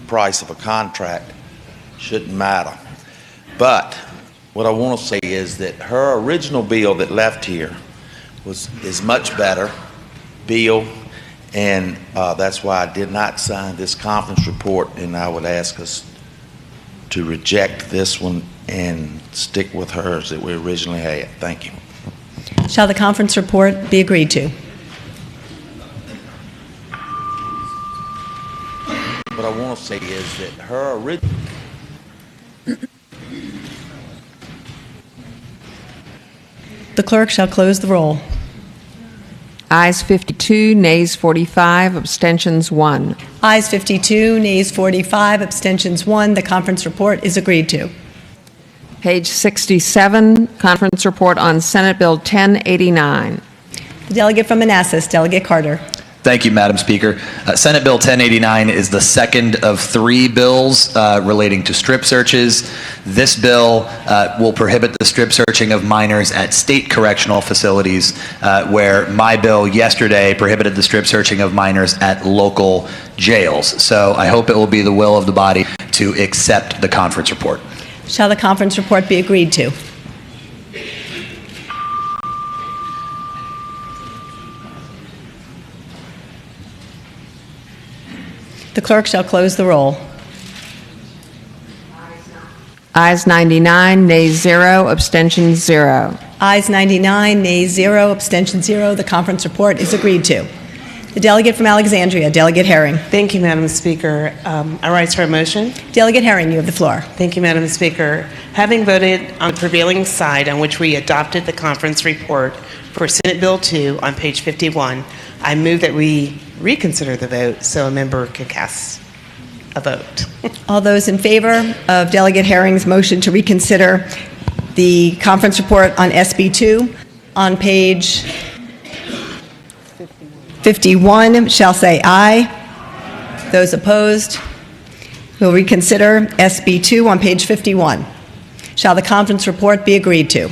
price of a contract shouldn't matter. But what I want to say is that her original bill that left here is much better bill, and that's why I did not sign this conference report, and I would ask us to reject this one and stick with hers that we originally had. Thank you. Shall the conference report be agreed to? What I want to say is that her original... The clerk shall close the roll. Ayes 52, nays 45, abstentions 1. Ayes 52, nays 45, abstentions 1. The conference report is agreed to. Page 67, conference report on Senate Bill 1089. The delegate from Manassas, Delegate Carter. Thank you, Madam Speaker. Senate Bill 1089 is the second of 3 bills relating to strip searches. This bill will prohibit the strip searching of minors at state correctional facilities, where my bill yesterday prohibited the strip searching of minors at local jails. So I hope it will be the will of the body to accept the conference report. Shall the conference report be agreed to? The clerk shall close the roll. Ayes 99, nays 0, abstentions 0. Ayes 99, nays 0, abstentions 0. The conference report is agreed to. The delegate from Alexandria, Delegate Herring. Thank you, Madam Speaker. I rise for a motion. Delegate Herring, you have the floor. Thank you, Madam Speaker. Having voted on the prevailing side on which we adopted the conference report for Senate Bill 2 on page 51, I move that we reconsider the vote so a member can cast a vote. All those in favor of Delegate Herring's motion to reconsider the conference report on SB 2 on page 51 shall say aye. Those opposed will reconsider SB 2 on page 51. Shall the conference report be agreed to?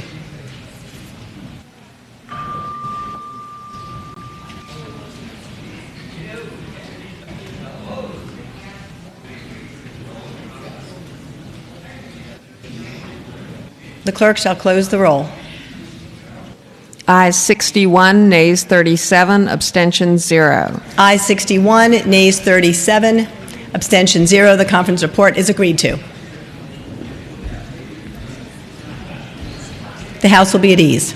The clerk shall close the roll. Ayes 61, nays 37, abstentions 0. Ayes 61, nays 37, abstention 0. The conference report is agreed to. The House will be at ease.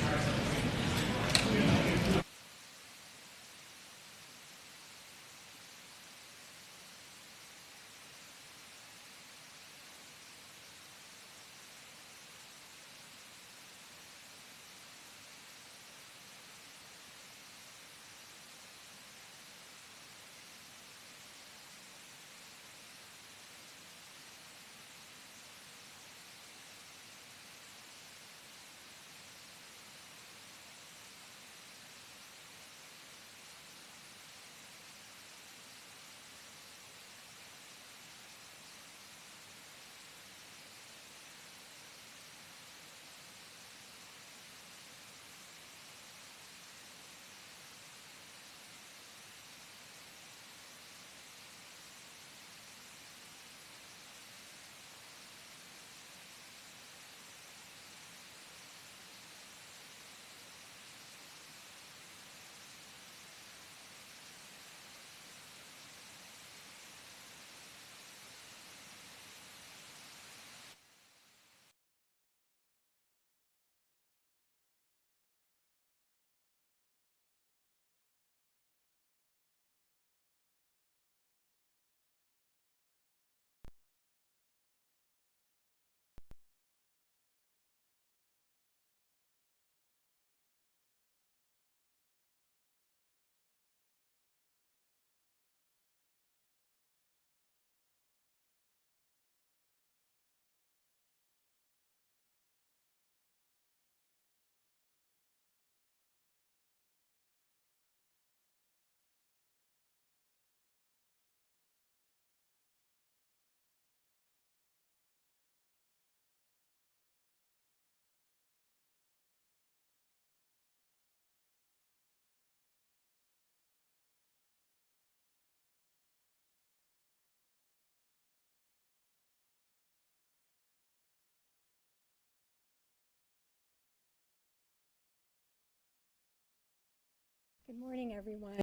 Good morning, everyone.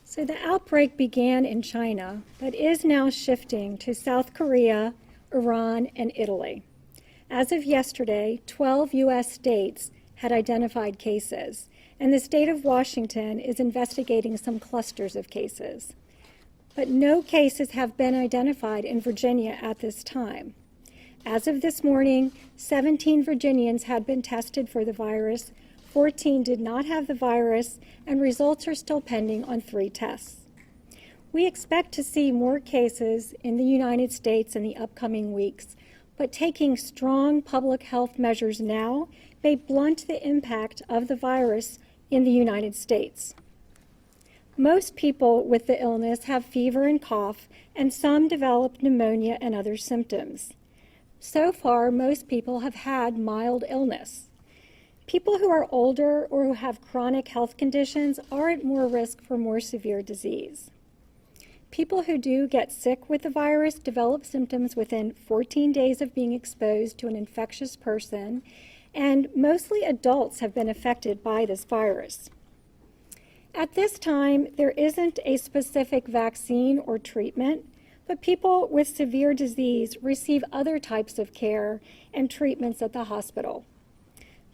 So the outbreak began in China, but is now shifting to South Korea, Iran, and Italy. As of yesterday, 12 U.S. states had identified cases, and the state of Washington is investigating some clusters of cases. But no cases have been identified in Virginia at this time. As of this morning, 17 Virginians had been tested for the virus, 14 did not have the virus, and results are still pending on 3 tests. We expect to see more cases in the United States in the upcoming weeks, but taking strong public health measures now may blunt the impact of the virus in the United States. Most people with the illness have fever and cough, and some develop pneumonia and other symptoms. So far, most people have had mild illness. People who are older or who have chronic health conditions are at more risk for more severe disease. People who do get sick with the virus develop symptoms within 14 days of being exposed to an infectious person, and mostly adults have been affected by this virus. At this time, there isn't a specific vaccine or treatment, but people with severe disease receive other types of care and treatments at the hospital.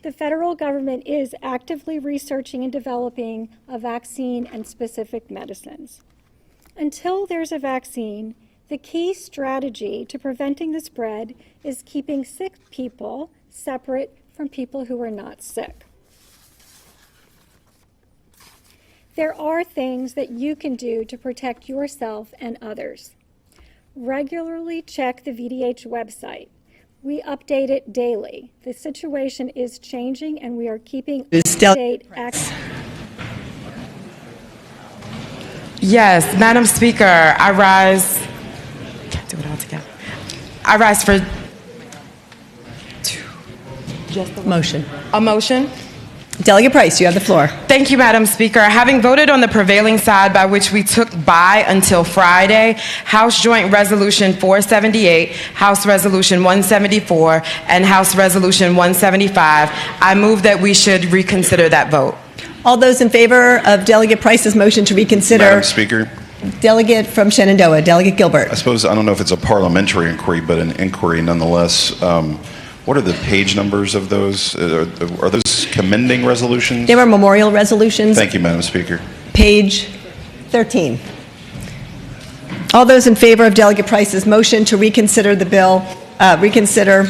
The federal government is actively researching and developing a vaccine and specific medicines. Until there's a vaccine, the key strategy to preventing the spread is keeping sick people separate from people who are not sick. There are things that you can do to protect yourself and others. Regularly check the VDH website. We update it daily. The situation is changing, and we are keeping up-to-date access. Yes, Madam Speaker, I rise. Can't do it all together. I rise for Motion. a motion. Delegate Price, you have the floor. Thank you, Madam Speaker. Having voted on the prevailing side by which we took by until Friday, House Joint Resolution 478, House Resolution 174, and House Resolution 175, I move that we should reconsider that vote. All those in favor of Delegate Price's motion to reconsider? Madam Speaker, Delegate from Shenandoah, Delegate Gilbert. I suppose, I don't know if it's a parliamentary inquiry, but an inquiry nonetheless. What are the page numbers of those? Are those commending resolutions? They were memorial resolutions. Thank you, Madam Speaker. Page 13. All those in favor of Delegate Price's motion to reconsider the bill, reconsider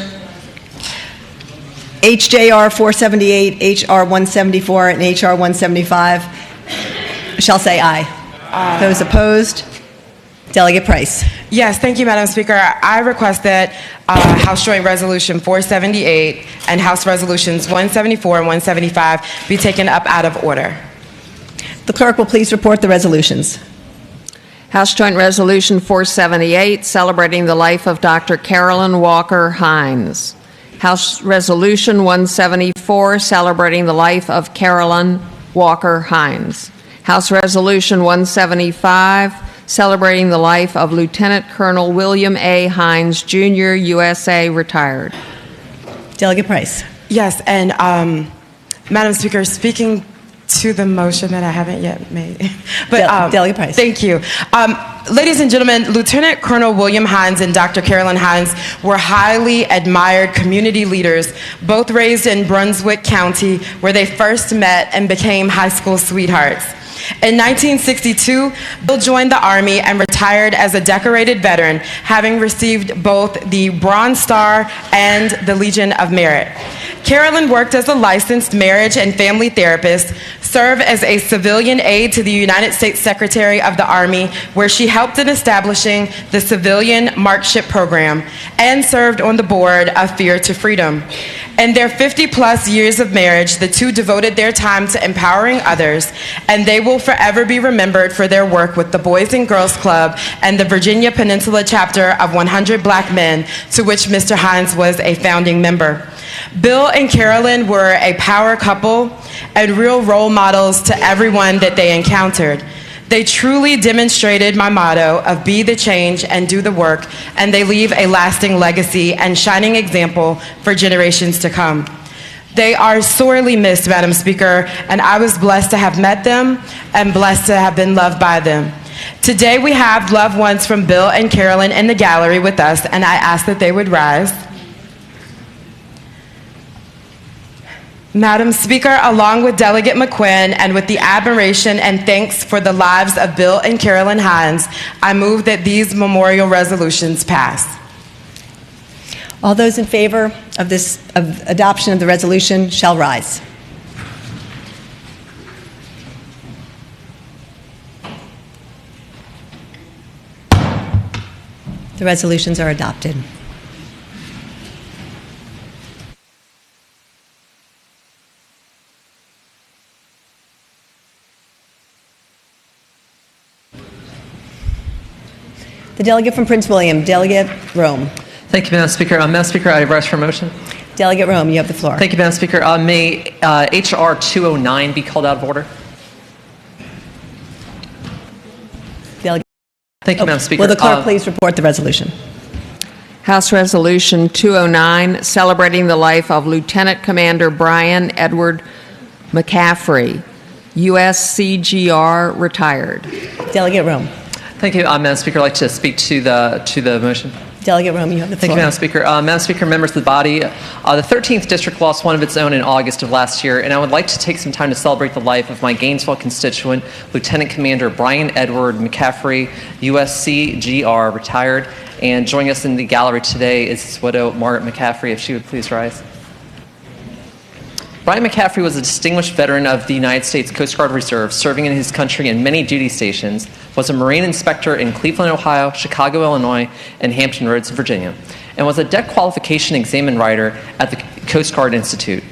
HJR 478, HR 174, and HR 175, shall say aye. Aye. Those opposed? Delegate Price. Yes, thank you, Madam Speaker. I request that House Joint Resolution 478 and House Resolutions 174 and 175 be taken up out of order. The clerk will please report the resolutions. House Joint Resolution 478, celebrating the life of Dr. Carolyn Walker Hines. House Resolution 174, celebrating the life of Carolyn Walker Hines. House Resolution 175, celebrating the life of Lieutenant Colonel William A. Hines, Jr., USA, retired. Delegate Price. Yes, and Madam Speaker, speaking to the motion that I haven't yet made. But Delegate Price. Thank you. Ladies and gentlemen, Lieutenant Colonel William Hines and Dr. Carolyn Hines were highly admired community leaders, both raised in Brunswick County, where they first met and became high school sweethearts. In 1962, Bill joined the Army and retired as a decorated veteran, having received both the Bronze Star and the Legion of Merit. Carolyn worked as a licensed marriage and family therapist, served as a civilian aide to the United States Secretary of the Army, where she helped in establishing the Civilian Markship Program, and served on the board of Fear to Freedom. In their 50-plus years of marriage, the two devoted their time to empowering others, and they will forever be remembered for their work with the Boys and Girls Club and the Virginia Peninsula chapter of 100 Black Men, to which Mr. Hines was a founding member. Bill and Carolyn were a power couple and real role models to everyone that they encountered. They truly demonstrated my motto of be the change and do the work, and they leave a lasting legacy and shining example for generations to come. They are sorely missed, Madam Speaker, and I was blessed to have met them and blessed to have been loved by them. Today we have loved ones from Bill and Carolyn in the gallery with us, and I ask that they would rise. Madam Speaker, along with Delegate McQuinn and with the admiration and thanks for the lives of Bill and Carolyn Hines, I move that these memorial resolutions pass. All those in favor of adoption of the resolution shall rise. The resolutions are adopted. The delegate from Prince William, Delegate Rome. Thank you, Madam Speaker. Madam Speaker, I rise for a motion. Delegate Rome, you have the floor. Thank you, Madam Speaker. May H.R. 209 be called out of order? Delegate. Thank you, Madam Speaker. Will the clerk please report the resolution? House Resolution 209, celebrating the life of Lieutenant Commander Brian Edward McCaffrey, USCGR, retired. Delegate Rome. Thank you, Madam Speaker. I'd like to speak to the motion. Delegate Rome, you have the floor. Thank you, Madam Speaker. Madam Speaker, members of the body, the 13th District lost one of its own in August of last year, and I would like to take some time to celebrate the life of my Gainesville constituent, Lieutenant Commander Brian Edward McCaffrey, USCGR, retired. And joining us in the gallery today is his widow, Margaret McCaffrey, if she would please rise. Brian McCaffrey was a distinguished veteran of the United States Coast Guard Reserve, serving in his country in many duty stations, was a Marine inspector in Cleveland, Ohio, Chicago, Illinois, and Hampton Roads, Virginia, and was a deck qualification examen writer at the Coast Guard Institute.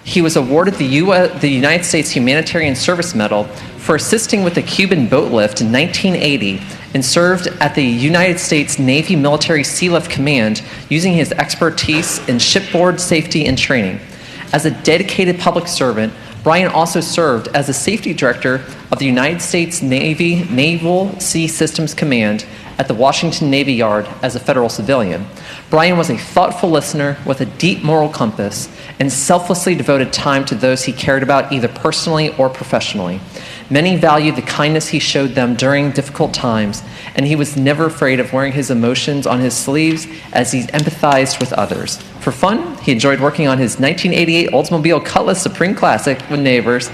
He was awarded the United States Humanitarian Service Medal for assisting with the Cuban boat lift in 1980 and served at the United States Navy Military Sea Lift Command using his expertise in shipboard safety and training. As a dedicated public servant, Brian also served as the safety director of the United States Navy Naval Sea Systems Command at the Washington Navy Yard as a federal civilian. Brian was a thoughtful listener with a deep moral compass and selflessly devoted time to those he cared about either personally or professionally. Many valued the kindness he showed them during difficult times, and he was never afraid of wearing his emotions on his sleeves as he empathized with others. For fun, he enjoyed working on his 1988 Oldsmobile Cutlass Supreme Classic with neighbors,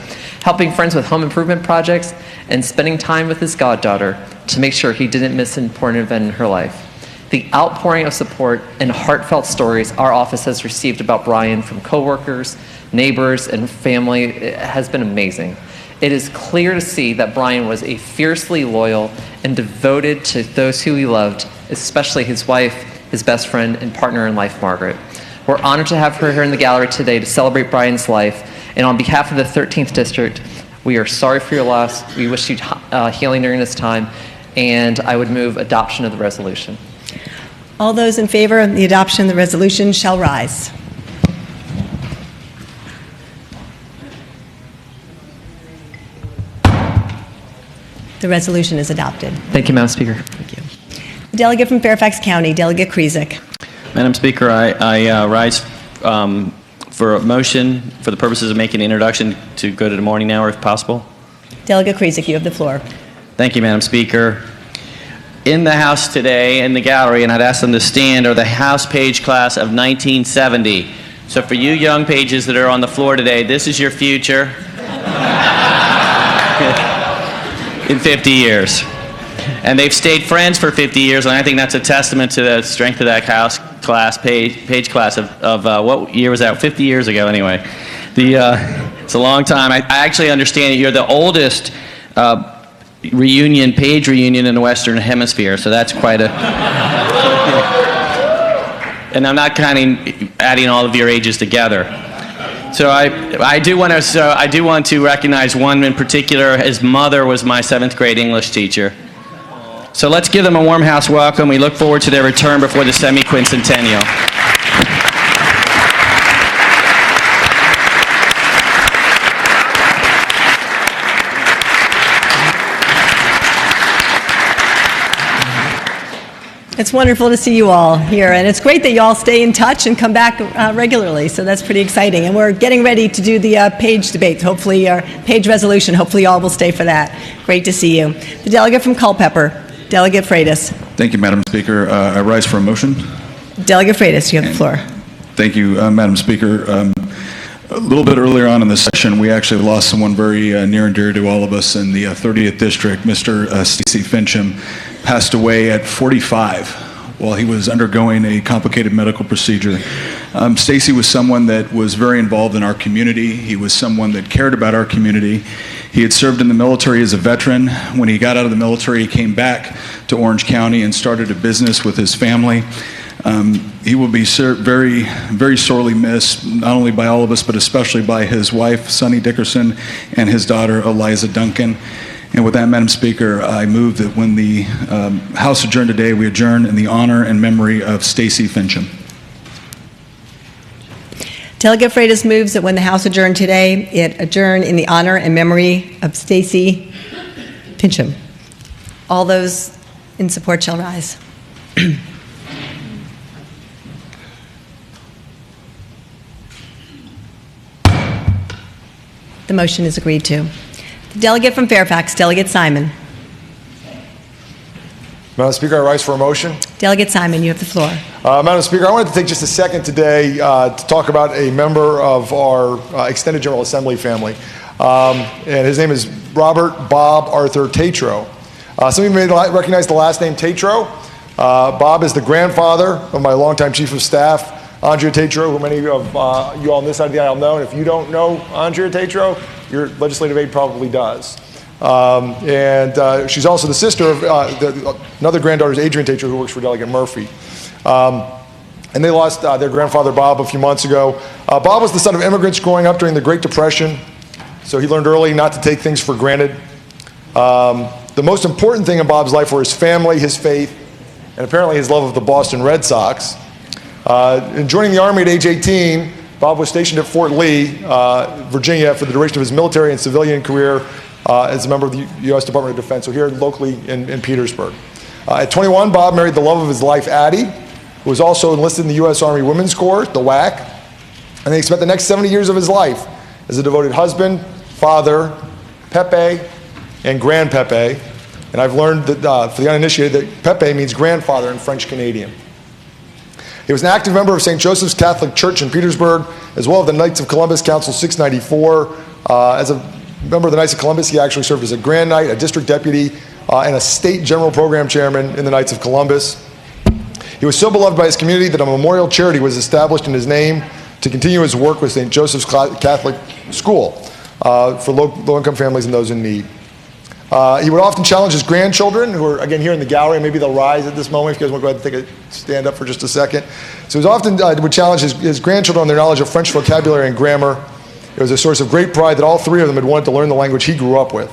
helping friends with home improvement projects, and spending time with his goddaughter to make sure he didn't miss an important event in her life. The outpouring of support and heartfelt stories our office has received about Brian from coworkers, neighbors, and family has been amazing. It is clear to see that Brian was a fiercely loyal and devoted to those who he loved, especially his wife, his best friend, and partner in life, Margaret. We're honored to have her here in the gallery today to celebrate Brian's life, and on behalf of the 13th District, we are sorry for your loss. We wish you healing during this time, and I would move adoption of the resolution. All those in favor of the adoption of the resolution shall rise. The resolution is adopted. Thank you, Madam Speaker. Thank you. The delegate from Fairfax County, Delegate Krizik. Madam Speaker, I rise for a motion for the purposes of making an introduction to go to the morning hour if possible. Delegate Krizik, you have the floor. Thank you, Madam Speaker. In the House today, in the gallery, and I'd ask them to stand, are the House page class of 1970. So for you young pages that are on the floor today, this is your future in 50 years. And they've stayed friends for 50 years, and I think that's a testament to the strength of that House class, page class of what year was that? 50 years ago, anyway. It's a long time. I actually understand that you're the oldest page reunion in the Western Hemisphere, so that's quite a... And I'm not adding all of your ages together. So I do want to recognize one in particular. His mother was my 7th grade English teacher. So let's give them a warm house welcome. We look forward to their return before the semi-quincentennial. It's wonderful to see you all here, and it's great that you all stay in touch and come back regularly, so that's pretty exciting. And we're getting ready to do the page debate, hopefully, our page resolution. Hopefully you all will stay for that. Great to see you. The delegate from Culpeper, Delegate Freitas. Thank you, Madam Speaker. I rise for a motion. Delegate Freitas, you have the floor. Thank you, Madam Speaker. A little bit earlier on in the session, we actually lost someone very near and dear to all of us in the 30th District. Mr. Stacy Fincham passed away at 45 while he was undergoing a complicated medical procedure. Stacy was someone that was very involved in our community. He was someone that cared about our community. He had served in the military as a veteran. When he got out of the military, he came back to Orange County and started a business with his family. He will be very, very sorely missed, not only by all of us, but especially by his wife, Sonny Dickerson, and his daughter, Eliza Duncan. And with that, Madam Speaker, I move that when the House adjourned today, we adjourn in the honor and memory of Stacy Fincham. Delegate Freitas moves that when the House adjourned today, it adjourn in the honor and memory of Stacy Fincham. All those in support shall rise. The motion is agreed to. The delegate from Fairfax, Delegate Simon. Madam Speaker, I rise for a motion. Delegate Simon, you have the floor. Madam Speaker, I wanted to take just a second today to talk about a member of our extended General Assembly family. And his name is Robert Bob Arthur Tatro. Some of you may recognize the last name Tatro. Bob is the grandfather of my longtime Chief of Staff, Andrea Tatro, who many of you all on this side of the aisle know. And if you don't know Andrea Tatro, your legislative aide probably does. And she's also the sister of another granddaughter, Adrian Tatro, who works for Delegate Murphy. And they lost their grandfather, Bob, a few months ago. Bob was the son of immigrants growing up during the Great Depression, so he learned early not to take things for granted. The most important thing in Bob's life were his family, his faith, and apparently his love of the Boston Red Sox. In joining the Army at age 18, Bob was stationed at Fort Lee, Virginia, for the duration of his military and civilian career as a member of the U.S. Department of Defense, so here locally in Petersburg. At 21, Bob married the love of his life, Addie, who was also enlisted in the U.S. Army Women's Corps, the WAC, and then he spent the next 70 years of his life as a devoted husband, father, Pepe, and Grand Pepe. And I've learned that for the uninitiated that Pepe means grandfather in French Canadian. He was an active member of St. Joseph's Catholic Church in Petersburg, as well as the Knights of Columbus Council 694. As a member of the Knights of Columbus, he actually served as a Grand Knight, a district deputy, and a state general program chairman in the Knights of Columbus. He was so beloved by his community that a memorial charity was established in his name to continue his work with St. Joseph's Catholic School for low-income families and those in need. He would often challenge his grandchildren, who are, again, here in the gallery. Maybe they'll rise at this moment if you guys want to go ahead and take a stand up for just a second. So he often would challenge his grandchildren on their knowledge of French vocabulary and grammar. It was a source of great pride that all three of them had wanted to learn the language he grew up with.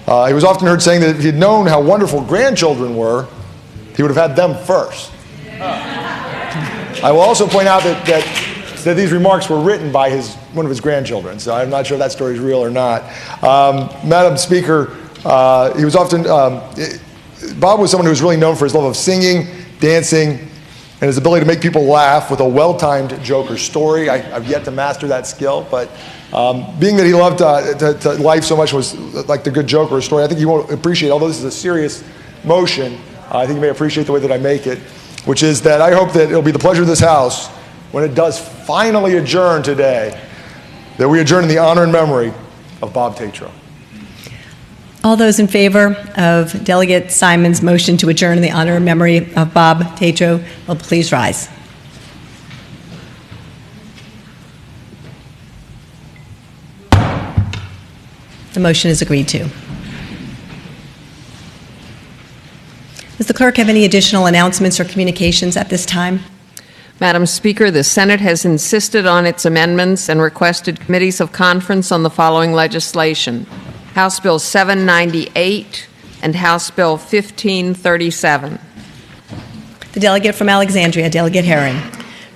He was often heard saying that if he had known how wonderful grandchildren were, he would have had them first. I will also point out that these remarks were written by one of his grandchildren, so I'm not sure if that story is real or not. Madam Speaker, he was often, Bob was someone who was really known for his love of singing, dancing, and his ability to make people laugh with a well-timed joke or story. I've yet to master that skill, but being that he loved life so much, was like the good joke or a story, I think you won't appreciate, although this is a serious motion, I think you may appreciate the way that I make it, which is that I hope that it'll be the pleasure of this House, when it does finally adjourn today, that we adjourn in the honor and memory of Bob Tatro. All those in favor of Delegate Simon's motion to adjourn in the honor and memory of Bob Tatro will please rise. The motion is agreed to. Does the clerk have any additional announcements or communications at this time? Madam Speaker, the Senate has insisted on its amendments and requested committees of conference on the following legislation: House Bill 798 and House Bill 1537. The delegate from Alexandria, Delegate Herring.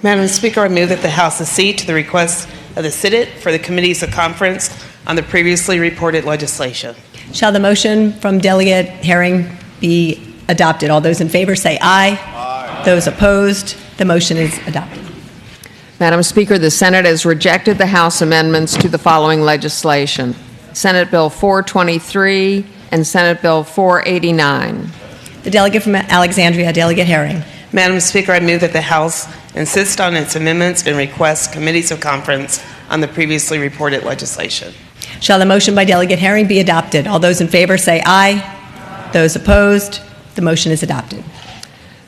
Madam Speaker, I move that the House accede to the request of the Senate for the committees of conference on the previously reported legislation. Shall the motion from Delegate Herring be adopted. All those in favor say aye. Aye. Those opposed, the motion is adopted. Madam Speaker, the Senate has rejected the House amendments to the following legislation: Senate Bill 423 and Senate Bill 489. The delegate from Alexandria, Delegate Herring. Madam Speaker, I move that the House insist on its amendments and request committees of conference on the previously reported legislation. Shall the motion by Delegate Herring be adopted? All those in favor say aye. Those opposed, the motion is adopted.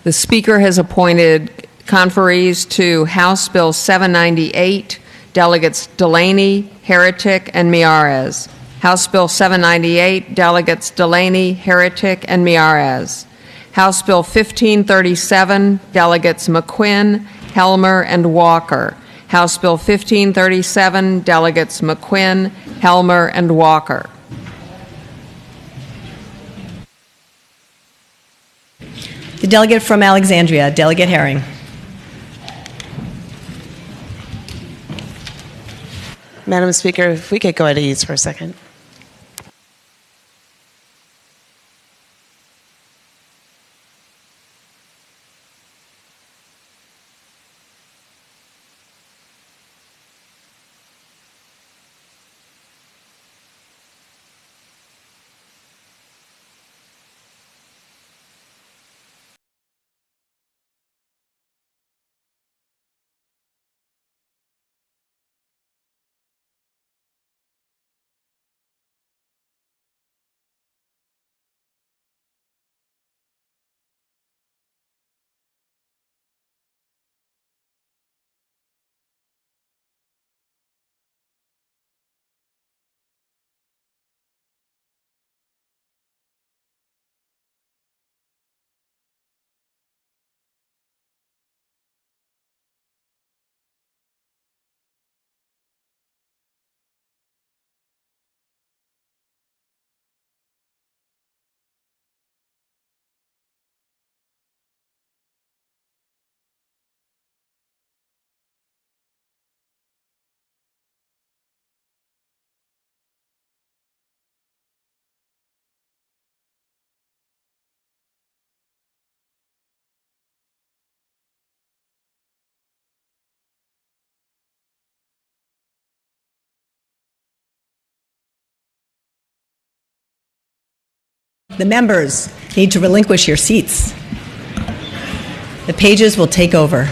The Speaker has appointed conferees to House Bill 798, Delegates Delaney, Heretic, and Miarez. House Bill 798, Delegates Delaney, Heretic, and Miarez. House Bill 1537, Delegates McQuinn, Helmer, and Walker. House Bill 1537, Delegates McQuinn, Helmer, and Walker. The delegate from Alexandria, Delegate Herring. Madam Speaker, if we could go at ease for a second. The members need to relinquish your seats. The pages will take over.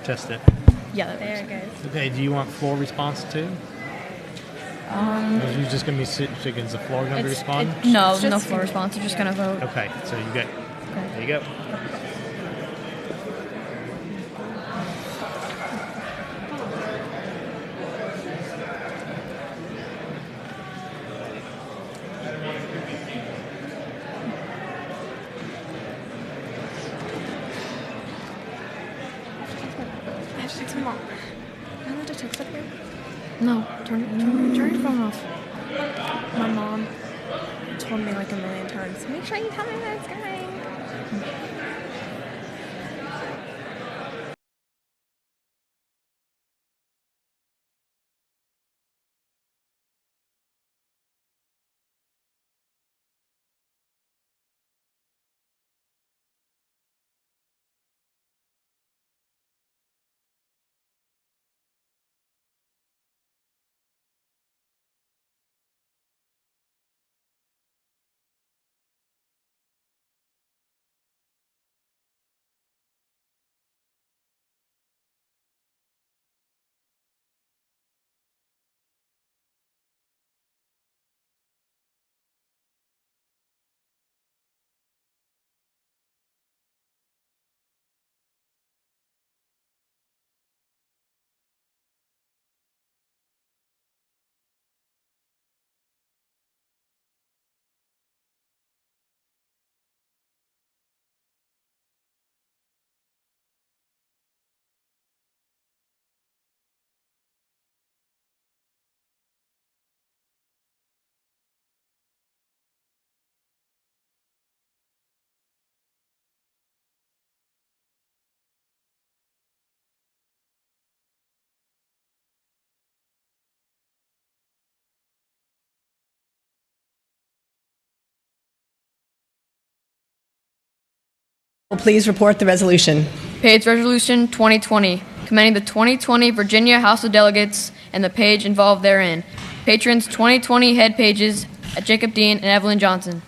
Test it. Yeah, there it goes. Okay, do you want floor response too? Or are you just going to be sitting? Is the floor going to respond? No floor response. You're just going to vote. Okay, so you get. Okay. There you go. It's mom. I want to text up here. No, turn your phone off. My mom told me like a million times, make sure you tell me that it's going. Please report the resolution. Page Resolution 2020, commending the 2020 Virginia House of Delegates and the page involved therein. Patrons 2020 head pages at Jacob Dean and Evelyn Johnson.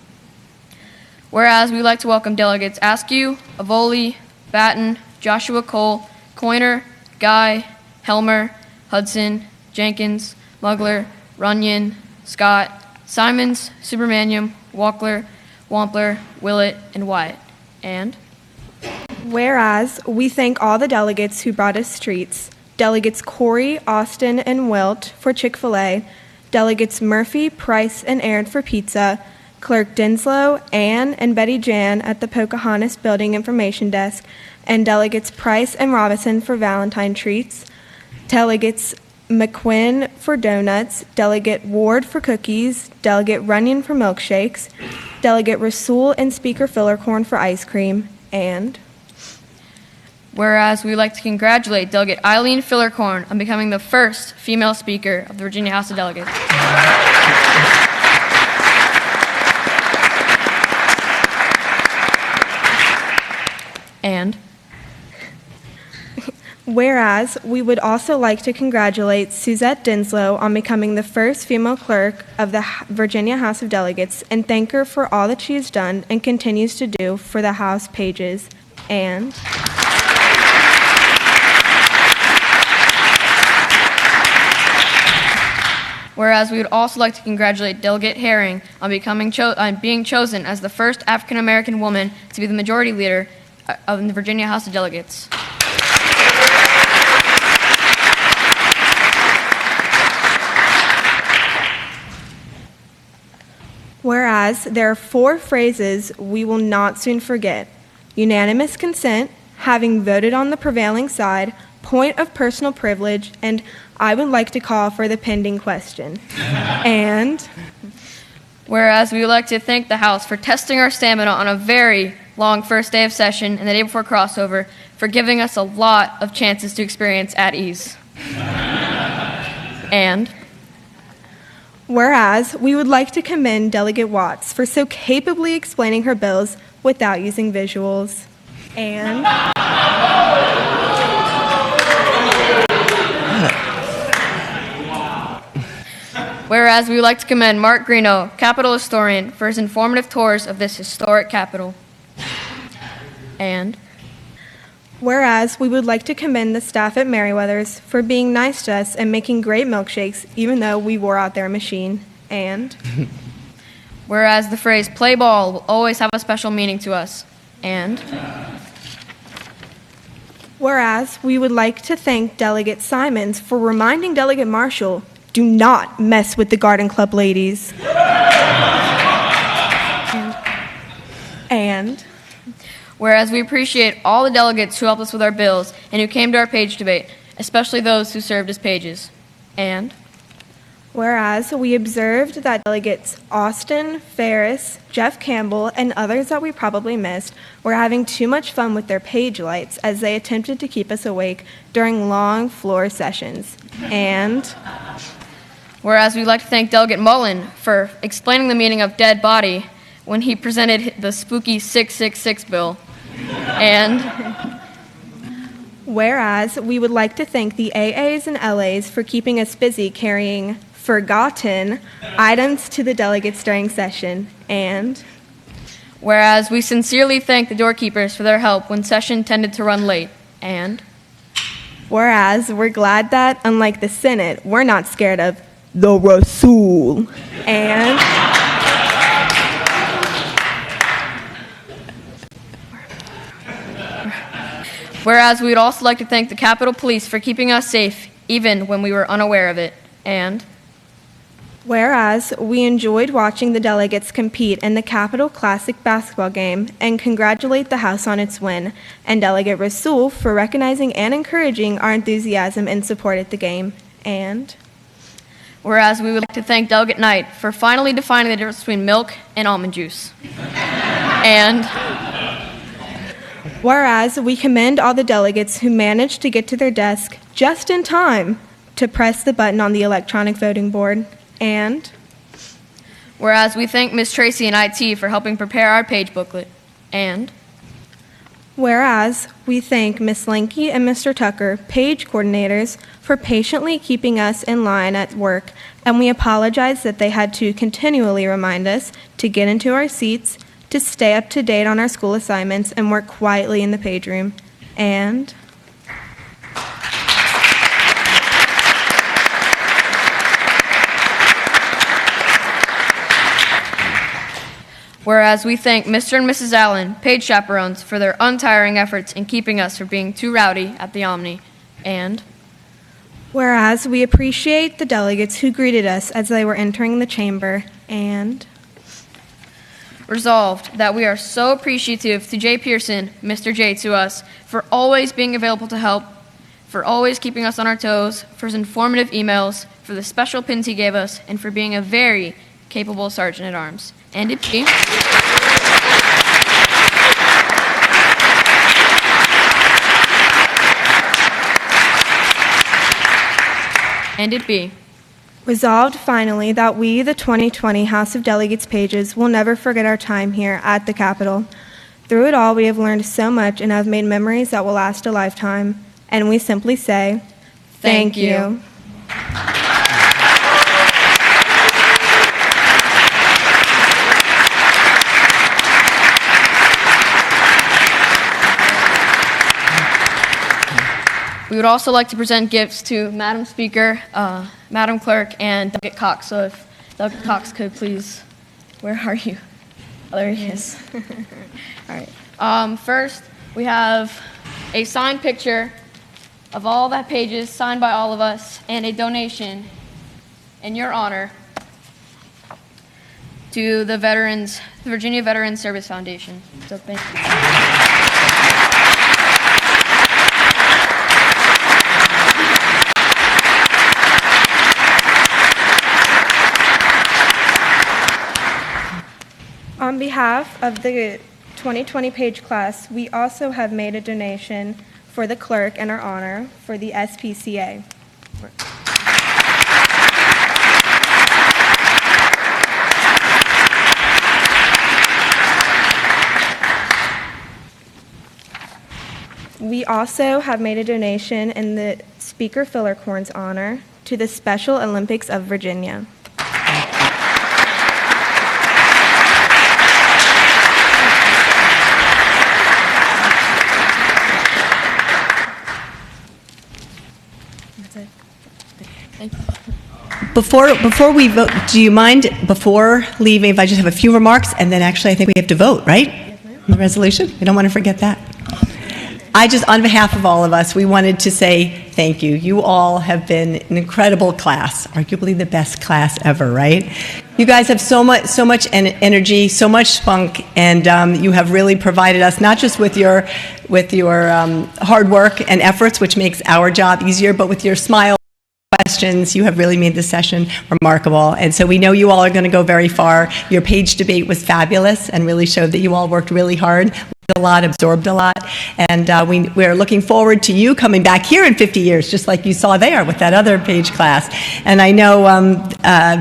Whereas we would like to welcome delegates Askew, Avoli, Batten, Joshua Cole, Coiner, Guy, Helmer, Hudson, Jenkins, Mugler, Runyon, Scott, Simons, Supermanium, Wampler, Willett, and Wyatt. And whereas we thank all the delegates who brought us treats, delegates Corey, Austin, and Wilt for Chick-fil-A, delegates Murphy, Price, and Aird for pizza, Clerk Dinslow, Ann, and Betty Jan at the Pocahontas Building Information Desk, and delegates Price and Robinson for Valentine treats, delegates McQuinn for donuts, delegate Ward for cookies, delegate Runyon for milkshakes, delegate Rasul and Speaker Fillercorn for ice cream, and whereas we would like to congratulate Delegate Eileen Fillercorn on becoming the first female Speaker of the Virginia House of Delegates. And whereas we would also like to congratulate Suzette Dinslow on becoming the first female clerk of the Virginia House of Delegates and thank her for all that she has done and continues to do for the House pages. And whereas we would also like to congratulate Delegate Herring on being chosen as the first African American woman to be the majority leader of the Virginia House of Delegates. whereas there are 4 phrases we will not soon forget: unanimous consent, having voted on the prevailing side, point of personal privilege, and I would like to call for the pending question. And whereas we would like to thank the House for testing our stamina on a very long first day of session and the day before crossover, for giving us a lot of chances to experience at ease. And whereas we would like to commend Delegate Watts for so capably explaining her bills without using visuals. And whereas we would like to commend Mark Greeno, Capitol historian, for his informative tours of this historic Capitol. And whereas we would like to commend the staff at Merriweather's for being nice to us and making great milkshakes even though we wore out their machine. And whereas the phrase "play ball" will always have a special meaning to us. And whereas we would like to thank Delegate Simons for reminding Delegate Marshall, do not mess with the Garden Club ladies. And Whereas we appreciate all the delegates who helped us with our bills and who came to our page debate, especially those who served as pages. And whereas we observed that delegates Austin, Ferris, Jeff Campbell, and others that we probably missed were having too much fun with their page lights as they attempted to keep us awake during long floor sessions. And whereas we'd like to thank Delegate Mullen for explaining the meaning of dead body when he presented the spooky 666 bill. And whereas we would like to thank the AAs and LAs for keeping us busy carrying forgotten items to the delegates during session. And whereas we sincerely thank the doorkeepers for their help when session tended to run late. And whereas we're glad that, unlike the Senate, we're not scared of the Rasul. And whereas we would also like to thank the Capitol Police for keeping us safe even when we were unaware of it. And whereas we enjoyed watching the delegates compete in the Capitol Classic basketball game and congratulate the House on its win, and Delegate Rasul for recognizing and encouraging our enthusiasm in support at the game. And whereas we would like to thank Delegate Knight for finally defining the difference between milk and almond juice. And whereas we commend all the delegates who managed to get to their desk just in time to press the button on the electronic voting board. And whereas we thank Ms. Tracy and IT for helping prepare our page booklet. And whereas we thank Ms. Linke and Mr. Tucker, page coordinators, for patiently keeping us in line at work, and we apologize that they had to continually remind us to get into our seats, to stay up to date on our school assignments, and work quietly in the page room. And whereas we thank Mr. and Mrs. Allen, page chaperones, for their untiring efforts in keeping us from being too rowdy at the Omni. And whereas we appreciate the delegates who greeted us as they were entering the chamber. And resolved that we are so appreciative to Jay Pearson, Mr. J to us, for always being available to help, for always keeping us on our toes, for his informative emails, for the special pins he gave us, and for being a very capable sergeant-at-arms. And it be and it be resolved finally that we, the 2020 House of Delegates pages, will never forget our time here at the Capitol. Through it all, we have learned so much and have made memories that will last a lifetime. And we simply say, thank you. We would also like to present gifts to Madam Speaker, Madam Clerk, and Delegate Cox. So if Delegate Cox could please, where are you? Oh, there he is. All right. First, we have a signed picture of all the pages signed by all of us and a donation in your honor to the Virginia Veterans Service Foundation. So thank you. On behalf of the 2020 page class, we also have made a donation for the clerk in our honor for the SPCA. We also have made a donation in the Speaker Fillercorn's honor to the Special Olympics of Virginia. Before we vote, do you mind, before leaving, if I just have a few remarks, and then actually I think we have to vote, right? The resolution? We don't want to forget that. I just, on behalf of all of us, we wanted to say thank you. You all have been an incredible class, arguably the best class ever, right? You guys have so much energy, so much spunk, and you have really provided us not just with your hard work and efforts, which makes our job easier, but with your smile. Questions. You have really made this session remarkable, and so we know you all are going to go very far. Your page debate was fabulous and really showed that you all worked really hard, a lot, absorbed a lot, and we're looking forward to you coming back here in 50 years, just like you saw there with that other page class. And I know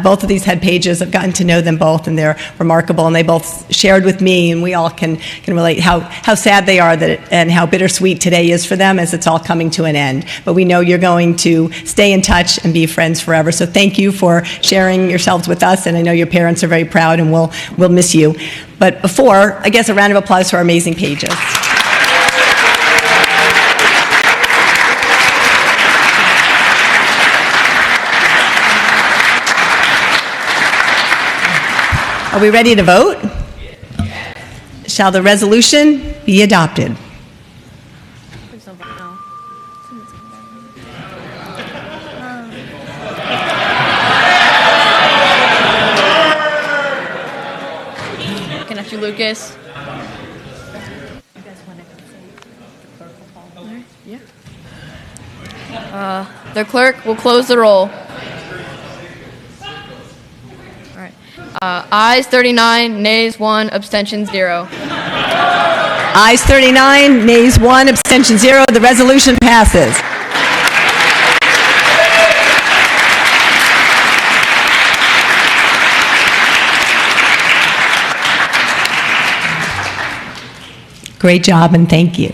both of these head pages, I've gotten to know them both, and they're remarkable, and they both shared with me, and we all can relate how sad they are and how bittersweet today is for them as it's all coming to an end. But we know you're going to stay in touch and be friends forever. So thank you for sharing yourselves with us, and I know your parents are very proud, and we'll miss you. But before, I guess a round of applause for our amazing pages. Are we ready to vote? Shall the resolution be adopted? Looking at you, Lucas. The clerk will close the roll. All right. Ayes 39, nays 1, abstention 0. Ayes 39, nays 1, abstention 0. The resolution passes. Great job, and thank you.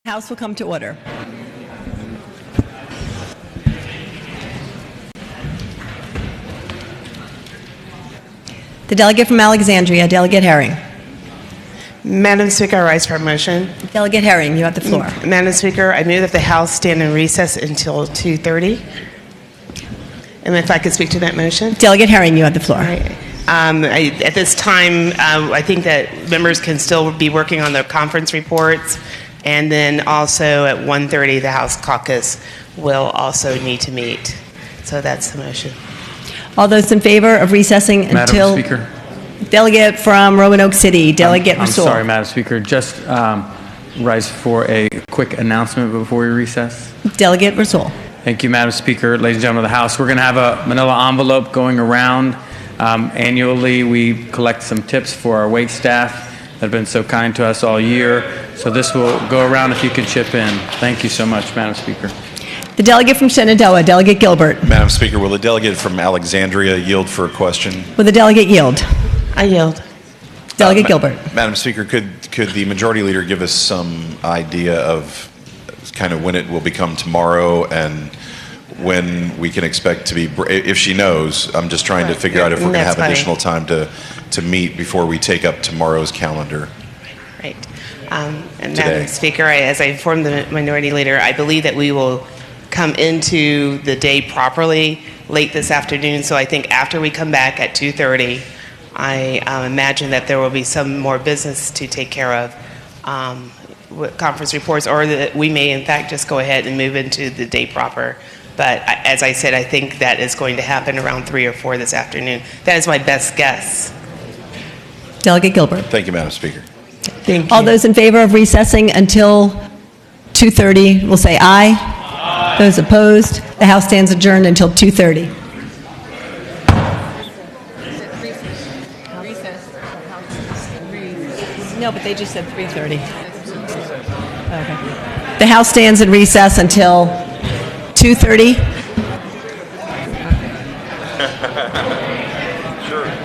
House will come to order. The delegate from Alexandria, Delegate Herring. Madam Speaker, I rise for a motion. Delegate Herring, you have the floor. Madam Speaker, I move that the House stand in recess until 2:30. And if I could speak to that motion? Delegate Herring, you have the floor. At this time, I think that members can still be working on their conference reports, and then also at 1:30, the House caucus will also need to meet. So that's the motion. All those in favor of recessing until... Madam Speaker. Delegate from Roanoke City, Delegate I'm Rasool. sorry, Madam Speaker. Just rise for a quick announcement before we recess. Delegate Rasool. Thank you, Madam Speaker. Ladies and gentlemen of the House, we're going to have a manila envelope going around. Annually, we collect some tips for our wait staff that have been so kind to us all year. So this will go around if you can chip in. Thank you so much, Madam Speaker. The delegate from Shenandoah, Delegate Gilbert. Madam Speaker, will the delegate from Alexandria yield for a question? Will the delegate yield? I yield. Delegate Gilbert. Madam Speaker, could the majority leader give us some idea of kind of when it will become tomorrow and when we can expect to be, if she knows, I'm just trying to figure out if we're going to have additional time to meet before we take up tomorrow's calendar. Right. And Madam Speaker, as I informed the minority leader, I believe that we will come into the day properly late this afternoon. So I think after we come back at 2:30, I imagine that there will be some more business to take care of, with conference reports, or that we may in fact just go ahead and move into the day proper. But as I said, I think that is going to happen around 3 or 4 this afternoon. That is my best guess. Delegate Gilbert. Thank you, Madam Speaker. Thank you. All those in favor of recessing until 2:30 will say aye. Those opposed, the House stands adjourned until 2:30. No, but they just said 3:30. Okay. The House stands in recess until 2:30.